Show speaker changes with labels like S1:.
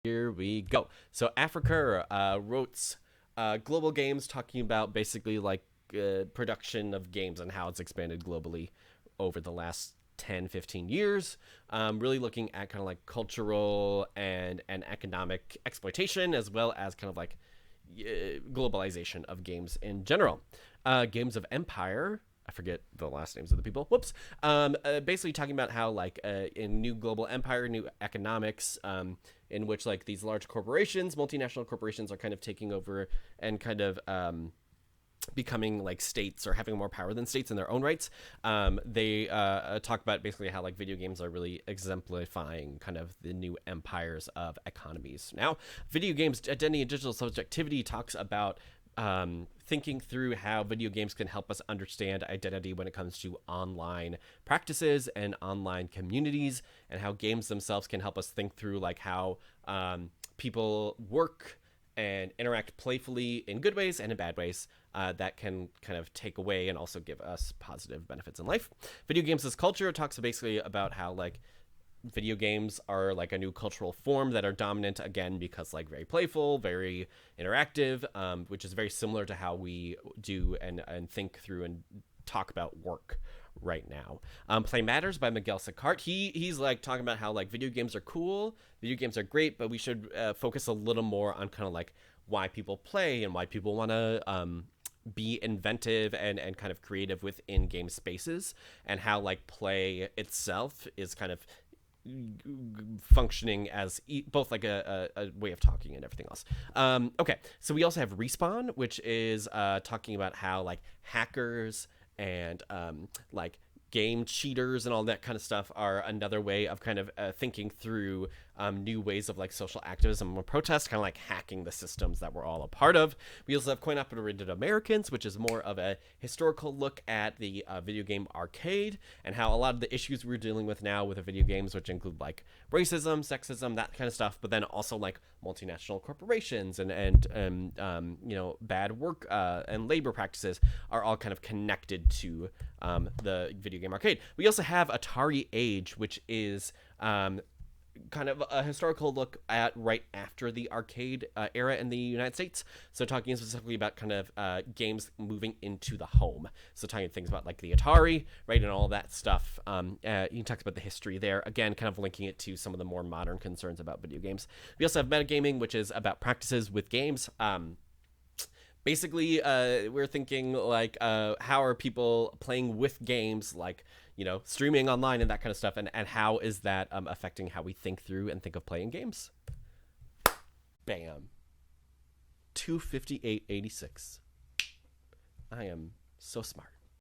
S1: Here we go. So Africa wrote global games, talking about basically like production of games and how it's expanded globally over the last 10, 15 years. Really looking at kind of like cultural and economic exploitation, as well as kind of like globalization of games in general. Games of Empire, I forget the last names of the people. Whoops. Basically talking about how like in new global empire, new economics, in which like these large corporations, multinational corporations, are kind of taking over and kind of becoming like states or having more power than states in their own rights. They talk about basically how like video games are really exemplifying kind of the new empires of economies. Now, video games identity and digital subjectivity talks about thinking through how video games can help us understand identity when it comes to online practices and online communities, and how games themselves can help us think through like how people work and interact playfully in good ways and in bad ways that can kind of take away and also give us positive benefits in life. Video games as culture talks basically about how like video games are like a new cultural form that are dominant again because like very playful, very interactive, which is very similar to how we do and think through and talk about work right now. Play Matters by Miguel Sicart. He's like talking about how like video games are cool, video games are great, but we should focus a little more on kind of like why people play and why people want to be inventive and kind of creative within game spaces, and how like play itself is kind of functioning as both like a way of talking and everything else. Okay, so we also have Respawn, which is talking about how like hackers and like game cheaters and all that kind of stuff are another way of kind of thinking through new ways of like social activism or protest, kind of like hacking the systems that we're all a part of. We also have Coin Operated Americans, which is more of a historical look at the video game arcade and how a lot of the issues we're dealing with now with the video games, which include like racism, sexism, that kind of stuff, but then also like multinational corporations and you know, bad work and labor practices are all kind of connected to the video game arcade. We also have Atari Age, which is kind of a historical look at right after the arcade era in the United States. So talking specifically about kind of games moving into the home. So talking things about like the Atari, right, and all that stuff. He talks about the history there. Again, kind of linking it to some of the more modern concerns about video games. We also have metagaming, which is about practices with games. Basically, we're thinking like how are people playing with games, like, you know, streaming online and that kind of stuff, and how is that affecting how we think through and think of playing games. Bam. 258.86. I am so smart.